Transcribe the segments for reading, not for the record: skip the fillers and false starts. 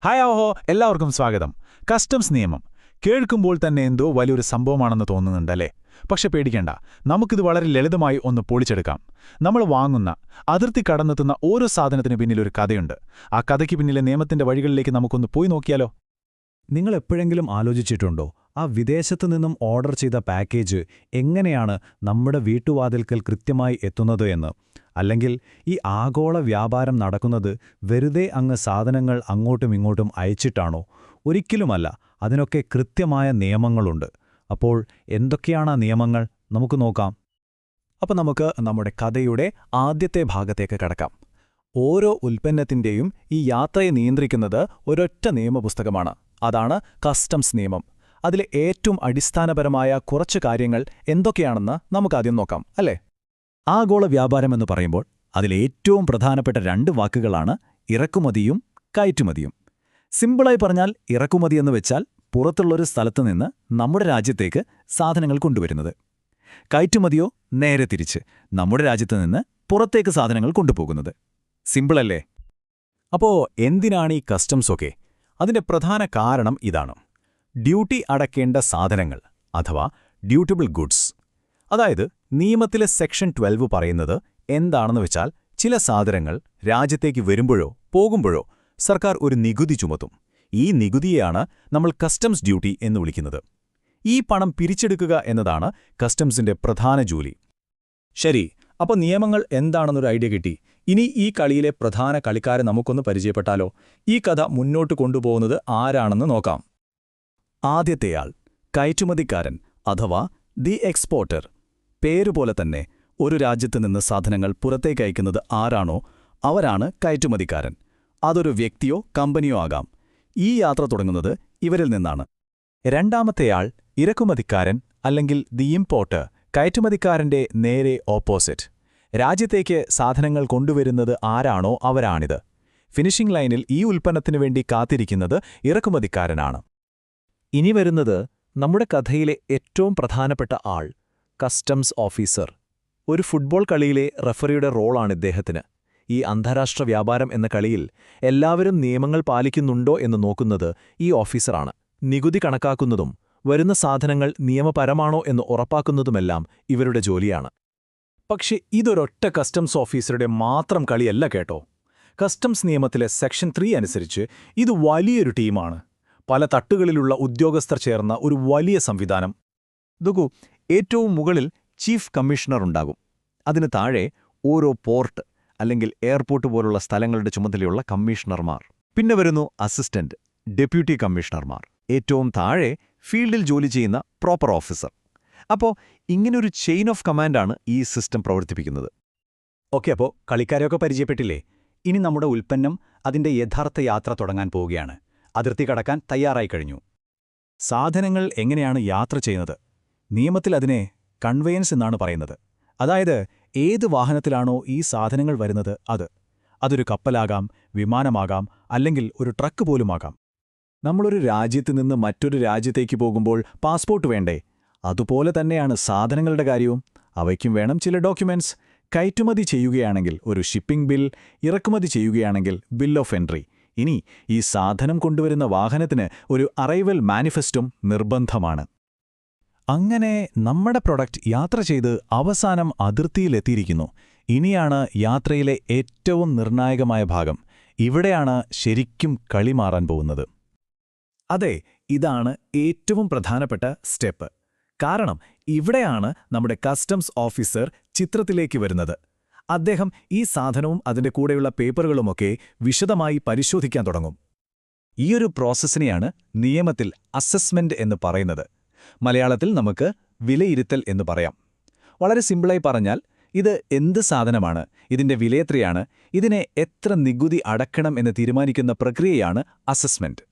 Hi ഓഹോ എല്ലാവർക്കും സ്വാഗതം. കസ്റ്റംസ് നിയമം കേൾക്കുമ്പോൾ തന്നെ എന്തോ വലിയൊരു സംഭവമാണെന്ന് തോന്നുന്നുണ്ടല്ലേ? പക്ഷെ പേടിക്കേണ്ട, നമുക്കിത് വളരെ ലളിതമായി ഒന്ന് പൊളിച്ചെടുക്കാം. നമ്മൾ വാങ്ങുന്ന, അതിർത്തി കടന്നെത്തുന്ന ഓരോ സാധനത്തിന് പിന്നിലൊരു കഥയുണ്ട്. ആ കഥയ്ക്ക് പിന്നിലെ നിയമത്തിന്റെ വഴികളിലേക്ക് നമുക്കൊന്ന് പോയി നോക്കിയാലോ? നിങ്ങൾ എപ്പോഴെങ്കിലും ആലോചിച്ചിട്ടുണ്ടോ, ആ വിദേശത്തു നിന്നും ഓർഡർ ചെയ്ത പാക്കേജ് എങ്ങനെയാണ് നമ്മുടെ വീട്ടുവാതിൽക്കൽ കൃത്യമായി എത്തുന്നത് എന്ന്? അല്ലെങ്കിൽ ഈ ആഗോള വ്യാപാരം നടക്കുന്നത് വെറുതെ അങ്ങ് സാധനങ്ങൾ അങ്ങോട്ടും ഇങ്ങോട്ടും അയച്ചിട്ടാണോ? ഒരിക്കലുമല്ല, അതിനൊക്കെ കൃത്യമായ നിയമങ്ങളുണ്ട്. അപ്പോൾ എന്തൊക്കെയാണ് ആ നിയമങ്ങൾ? നമുക്ക് നോക്കാം. അപ്പോൾ നമുക്ക് നമ്മുടെ കഥയുടെ ആദ്യത്തെ ഭാഗത്തേക്ക് കടക്കാം. ഓരോ ഉൽപ്പന്നത്തിൻ്റെയും ഈ യാത്രയെ നിയന്ത്രിക്കുന്നത് ഒരൊറ്റ നിയമപുസ്തകമാണ്. അതാണ് കസ്റ്റംസ് നിയമം. അതിലെ ഏറ്റവും അടിസ്ഥാനപരമായ കുറച്ച് കാര്യങ്ങൾ എന്തൊക്കെയാണെന്ന് നമുക്കാദ്യം നോക്കാം, അല്ലേ? ആഗോള വ്യാപാരമെന്ന് പറയുമ്പോൾ അതിലേറ്റവും പ്രധാനപ്പെട്ട രണ്ട് വാക്കുകളാണ് ഇറക്കുമതിയും കയറ്റുമതിയും. സിമ്പിളായി പറഞ്ഞാൽ ഇറക്കുമതിയെന്ന് വെച്ചാൽ പുറത്തുള്ളൊരു സ്ഥലത്തുനിന്ന് നമ്മുടെ രാജ്യത്തേക്ക് സാധനങ്ങൾ കൊണ്ടുവരുന്നത്. കയറ്റുമതിയോ നേരെ തിരിച്ച് നമ്മുടെ രാജ്യത്തുനിന്ന് പുറത്തേക്ക് സാധനങ്ങൾ കൊണ്ടുപോകുന്നത്. സിമ്പിളല്ലേ? അപ്പോൾ എന്തിനാണ് ഈ കസ്റ്റംസ് ഒക്കെ? അതിന്റെ പ്രധാന കാരണം ഇതാണ്: ഡ്യൂട്ടി അടക്കേണ്ട സാധനങ്ങൾ, അഥവാ ഡ്യൂട്ടബിൾ ഗുഡ്സ്. അതായത് നിയമത്തിലെ സെക്ഷൻ 12 പറയുന്നത് എന്താണെന്ന് വെച്ചാൽ, ചില സാധനങ്ങൾ രാജ്യത്തേക്ക് വരുമ്പോഴോ പോകുമ്പോഴോ സർക്കാർ ഒരു നികുതി ചുമത്തും. ഈ നികുതിയെയാണ് നമ്മൾ കസ്റ്റംസ് ഡ്യൂട്ടി എന്ന് വിളിക്കുന്നത്. ഈ പണം പിരിച്ചെടുക്കുക എന്നതാണ് കസ്റ്റംസിന്റെ പ്രധാന ജോലി. ശരി, അപ്പോൾ നിയമങ്ങൾ എന്താണെന്നൊരു ഐഡിയ കിട്ടി. ഇനി ഈ കളിയിലെ പ്രധാന കളിക്കാരെ നമുക്കൊന്ന് പരിചയപ്പെട്ടാലോ? ഈ കഥ മുന്നോട്ട് കൊണ്ടുപോകുന്നത് ആരാണെന്ന് നോക്കാം. ആദ്യത്തെയാൾ കയറ്റുമതിക്കാരൻ, അഥവാ ദി എക്സ്പോർട്ടർ. പേരുപോലെ തന്നെ ഒരു രാജ്യത്ത് നിന്ന് സാധനങ്ങൾ പുറത്തേക്ക് അയക്കുന്നത് ആരാണോ അവരാണ് കയറ്റുമതിക്കാരൻ. അതൊരു വ്യക്തിയോ കമ്പനിയോ ആകാം. ഈ യാത്ര തുടങ്ങുന്നത് ഇവരിൽ നിന്നാണ്. രണ്ടാമത്തെയാൾ ഇറക്കുമതിക്കാരൻ, അല്ലെങ്കിൽ ദി ഇമ്പോർട്ടർ. കയറ്റുമതിക്കാരന്റെ നേരെ ഓപ്പോസിറ്റ്. രാജ്യത്തേക്ക് സാധനങ്ങൾ കൊണ്ടുവരുന്നത് ആരാണോ അവരാണിത്. ഫിനിഷിംഗ് ലൈനിൽ ഈ ഉൽപ്പന്നത്തിനു വേണ്ടി കാത്തിരിക്കുന്നത് ഇറക്കുമതിക്കാരനാണ്. ഇനി വരുന്നത് നമ്മുടെ കഥയിലെ ഏറ്റവും പ്രധാനപ്പെട്ട ആൾ, കസ്റ്റംസ് ഓഫീസർ. ഒരു ഫുട്ബോൾ കളിയിലെ റഫറിയുടെ റോളാണ് ഇദ്ദേഹത്തിന്. ഈ അന്താരാഷ്ട്ര വ്യാപാരം എന്ന കളിയിൽ എല്ലാവരും നിയമങ്ങൾ പാലിക്കുന്നുണ്ടോ എന്ന് നോക്കുന്നത് ഈ ഓഫീസറാണ്. നികുതി കണക്കാക്കുന്നതും വരുന്ന സാധനങ്ങൾ നിയമപരമാണോ എന്ന് ഉറപ്പാക്കുന്നതുമെല്ലാം ഇവരുടെ ജോലിയാണ്. പക്ഷേ ഇതൊരൊറ്റ കസ്റ്റംസ് ഓഫീസറുടെ മാത്രം കളിയല്ല കേട്ടോ. കസ്റ്റംസ് നിയമത്തിലെ സെക്ഷൻ 3 അനുസരിച്ച് ഇത് വലിയൊരു ടീമാണ്. പല തട്ടുകളിലുള്ള ഉദ്യോഗസ്ഥർ ചേർന്ന ഒരു വലിയ സംവിധാനം. നോക്കൂ, ഏറ്റവും മുകളിൽ ചീഫ് കമ്മീഷണർ ഉണ്ടാകും. അതിന് താഴെ ഓരോ പോർട്ട് അല്ലെങ്കിൽ എയർപോർട്ട് പോലുള്ള സ്ഥലങ്ങളുടെ ചുമതലയുള്ള കമ്മീഷണർമാർ. പിന്നെ വരുന്നു അസിസ്റ്റന്റ്, ഡെപ്യൂട്ടി കമ്മീഷണർമാർ. ഏറ്റവും താഴെ ഫീൽഡിൽ ജോലി ചെയ്യുന്ന പ്രോപ്പർ ഓഫീസർ. അപ്പോൾ ഇങ്ങനൊരു ചെയിൻ ഓഫ് കമാൻഡാണ് ഈ സിസ്റ്റം പ്രവർത്തിപ്പിക്കുന്നത്. ഓക്കെ, അപ്പോൾ കളിക്കാരെയൊക്കെ പരിചയപ്പെട്ടില്ലേ? ഇനി നമ്മുടെ ഉൽപ്പന്നം അതിന്റെ യഥാർത്ഥ യാത്ര തുടങ്ങാൻ പോവുകയാണ്. അതിർത്തി കടക്കാൻ തയ്യാറായി കഴിഞ്ഞു. സാധനങ്ങൾ എങ്ങനെയാണ് യാത്ര ചെയ്യുന്നത്? നിയമത്തിൽ അതിനെ കൺവെയൻസ് എന്നാണ് പറയുന്നത്. അതായത് ഏത് വാഹനത്തിലാണോ ഈ സാധനങ്ങൾ വരുന്നത് അതൊരു കപ്പലാകാം, വിമാനമാകാം, അല്ലെങ്കിൽ ഒരു ട്രക്ക് പോലുമാകാം. നമ്മളൊരു രാജ്യത്ത് നിന്ന് മറ്റൊരു രാജ്യത്തേക്ക് പോകുമ്പോൾ പാസ്പോർട്ട് വേണ്ടേ? അതുപോലെ തന്നെയാണ് സാധനങ്ങളുടെ കാര്യവും. അവയ്ക്കും വേണം ചില ഡോക്യുമെന്റ്സ്. കയറ്റുമതി ചെയ്യുകയാണെങ്കിൽ ഒരു ഷിപ്പിംഗ് ബിൽ, ഇറക്കുമതി ചെയ്യുകയാണെങ്കിൽ ബിൽ ഓഫ് എൻട്രി. ഇനി ഈ സാധനം കൊണ്ടുവരുന്ന വാഹനത്തിന് ഒരു അറൈവൽ മാനിഫെസ്റ്റോം നിർബന്ധമാണ്. അങ്ങനെ നമ്മുടെ പ്രൊഡക്റ്റ് യാത്ര ചെയ്ത് അവസാനം അതിർത്തിയിലെത്തിയിരിക്കുന്നു. ഇനിയാണ് യാത്രയിലെ ഏറ്റവും നിർണായകമായ ഭാഗം. ഇവിടെയാണ് ശരിക്കും കളി മാറാൻ പോകുന്നത്. അതെ, ഇതാണ് ഏറ്റവും പ്രധാനപ്പെട്ട സ്റ്റെപ്പ്. കാരണം ഇവിടെയാണ് നമ്മുടെ കസ്റ്റംസ് ഓഫീസർ ചിത്രത്തിലേക്ക് വരുന്നത്. അദ്ദേഹം ഈ സാധനവും അതിന്റെ കൂടെയുള്ള പേപ്പറുകളുമൊക്കെ വിശദമായി പരിശോധിക്കാൻ തുടങ്ങും. ഈയൊരു പ്രോസസ്സിനെയാണ് നിയമത്തിൽ അസസ്മെന്റ് എന്ന് പറയുന്നത്. മലയാളത്തിൽ നമുക്ക് വിലയിരുത്തൽ എന്ന് പറയാം. വളരെ സിമ്പിളായി പറഞ്ഞാൽ, ഇത് എന്ത് സാധനമാണ്, ഇതിന്റെ വിലയെത്രയാണ്, ഇതിനെ എത്ര നികുതി അടക്കണം എന്ന് തീരുമാനിക്കുന്ന പ്രക്രിയയാണ് അസസ്മെന്റ്.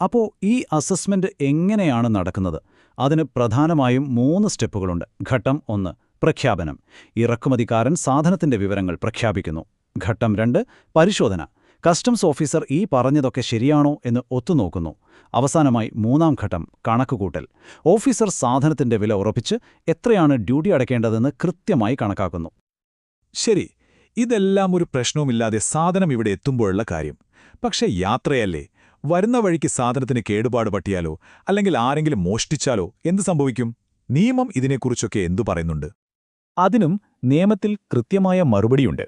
അപ്പോൾ ഈ അസസ്മെന്റ് എങ്ങനെയാണ് നടക്കുന്നത്? അതിന് പ്രധാനമായും 3 സ്റ്റെപ്പുകളുണ്ട്. ഘട്ടം 1 പ്രഖ്യാപനം. ഇറക്കുമതിക്കാരൻ സാധനത്തിന്റെ വിവരങ്ങൾ പ്രഖ്യാപിക്കുന്നു. ഘട്ടം 2 പരിശോധന. കസ്റ്റംസ് ഓഫീസർ ഈ പറഞ്ഞതൊക്കെ ശരിയാണോ എന്ന് ഒത്തുനോക്കുന്നു. അവസാനമായി 3-ാം ഘട്ടം കണക്കുകൂട്ടൽ. ഓഫീസർ സാധനത്തിന്റെ വില ഉറപ്പിച്ച് എത്രയാണ് ഡ്യൂട്ടി അടയ്ക്കേണ്ടതെന്ന് കൃത്യമായി കണക്കാക്കുന്നു. ശരി, ഇതെല്ലാം ഒരു പ്രശ്നവുമില്ലാതെ സാധനം ഇവിടെ എത്തുമ്പോഴുള്ള കാര്യം. പക്ഷേ യാത്രയല്ലേ, വരുന്ന വഴിക്ക് സാധനത്തിന് കേടുപാട് പറ്റിയാലോ അല്ലെങ്കിൽ ആരെങ്കിലും മോഷ്ടിച്ചാലോ എന്ത് സംഭവിക്കും? നിയമം ഇതിനെക്കുറിച്ചൊക്കെ എന്തു പറയുന്നുണ്ട്? അതിനും നിയമത്തിൽ കൃത്യമായ മറുപടിയുണ്ട്.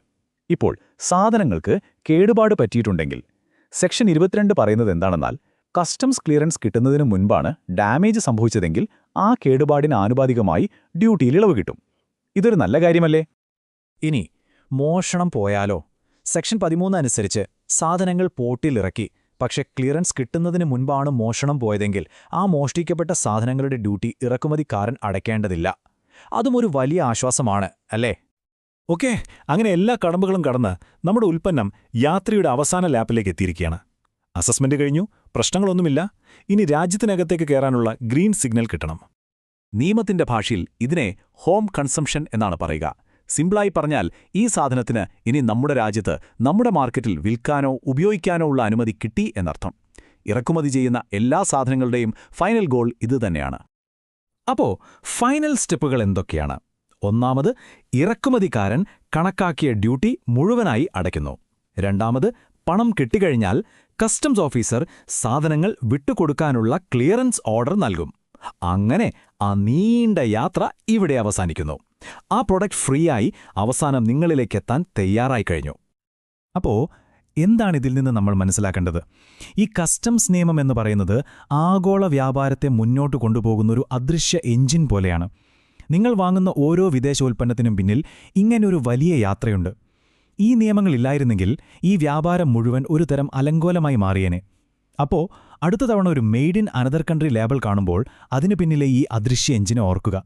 ഇപ്പോൾ സാധനങ്ങൾക്ക് കേടുപാട് പറ്റിയിട്ടുണ്ടെങ്കിൽ സെക്ഷൻ 22 പറയുന്നത് എന്താണെന്നാൽ കസ്റ്റംസ് ക്ലിയറൻസ് കിട്ടുന്നതിന് മുൻപാണ് ഡാമേജ് സംഭവിച്ചതെങ്കിൽ ആ കേടുപാടിന് ആനുപാതികമായി ഡ്യൂട്ടിയിൽ ഇളവ് കിട്ടും. ഇതൊരു നല്ല കാര്യമല്ലേ? ഇനി മോഷണം പോയാലോ? സെക്ഷൻ 13 അനുസരിച്ച് സാധനങ്ങൾ പോർട്ടിലിറക്കി, പക്ഷെ ക്ലിയറൻസ് കിട്ടുന്നതിന് മുൻപാണ് മോഷണം പോയതെങ്കിൽ ആ മോഷ്ടിക്കപ്പെട്ട സാധനങ്ങളുടെ ഡ്യൂട്ടി ഇറക്കുമതിക്കാരൻ അടയ്ക്കേണ്ടതില്ല. അതും ഒരു വലിയ ആശ്വാസമാണ്, അല്ലേ? ഓക്കെ, അങ്ങനെ എല്ലാ കടമ്പകളും കടന്ന് നമ്മുടെ ഉൽപ്പന്നം യാത്രയുടെ അവസാന ലാപ്പിലേക്ക് എത്തിയിരിക്കുകയാണ്. അസസ്മെന്റ് കഴിഞ്ഞു, പ്രശ്നങ്ങളൊന്നുമില്ല. ഇനി രാജ്യത്തിനകത്തേക്ക് കയറാനുള്ള ഗ്രീൻ സിഗ്നൽ കിട്ടണം. നിയമത്തിന്റെ ഭാഷയിൽ ഇതിനെ ഹോം കൺസംഷൻ എന്നാണ് പറയുക. സിംപിളായി പറഞ്ഞാൽ ഈ സാധനത്തിന് ഇനി നമ്മുടെ രാജ്യത്ത് നമ്മുടെ മാർക്കറ്റിൽ വിൽക്കാനോ ഉപയോഗിക്കാനോ ഉള്ള അനുമതി കിട്ടി എന്നർത്ഥം. ഇറക്കുമതി ചെയ്യുന്ന എല്ലാ സാധനങ്ങളുടെയും ഫൈനൽ ഗോൾ ഇതുതന്നെയാണ്. അപ്പോ ഫൈനൽ സ്റ്റെപ്പുകൾ എന്തൊക്കെയാണ്? ഒന്നാമത്, ഇറക്കുമതിക്കാരൻ കണക്കാക്കിയ ഡ്യൂട്ടി മുഴുവനായി അടയ്ക്കുന്നു. രണ്ടാമത്, പണം കിട്ടിക്കഴിഞ്ഞാൽ കസ്റ്റംസ് ഓഫീസർ സാധനങ്ങൾ വിട്ടുകൊടുക്കാനുള്ള ക്ലിയറൻസ് ഓർഡർ നൽകും. അങ്ങനെ ആ നീണ്ട യാത്ര ഇവിടെ അവസാനിക്കുന്നു. ആ പ്രൊഡക്റ്റ് ഫ്രീയായി അവസാനം നിങ്ങളിലേക്കെത്താൻ തയ്യാറായി കഴിഞ്ഞു. അപ്പോ എന്താണിതിൽ നിന്ന് നമ്മൾ മനസ്സിലാക്കേണ്ടത്? ഈ കസ്റ്റംസ് നിയമം എന്ന് പറയുന്നത് ആഗോള വ്യാപാരത്തെ മുന്നോട്ട് കൊണ്ടുപോകുന്നൊരു അദൃശ്യ എഞ്ചിൻ പോലെയാണ്. നിങ്ങൾ വാങ്ങുന്ന ഓരോ വിദേശ ഉൽപ്പന്നത്തിനും പിന്നിൽ ഇങ്ങനൊരു വലിയ യാത്രയുണ്ട്. ഈ നിയമങ്ങളില്ലായിരുന്നെങ്കിൽ ഈ വ്യാപാരം മുഴുവൻ ഒരു തരം അലങ്കോലമായി മാറിയേനെ. അപ്പോ അടുത്ത തവണ ഒരു made in another country label കാണുമ്പോൾ അതിനു പിന്നിലെ ഈ അദൃശ്യ എഞ്ചിനെ ഓർക്കുക.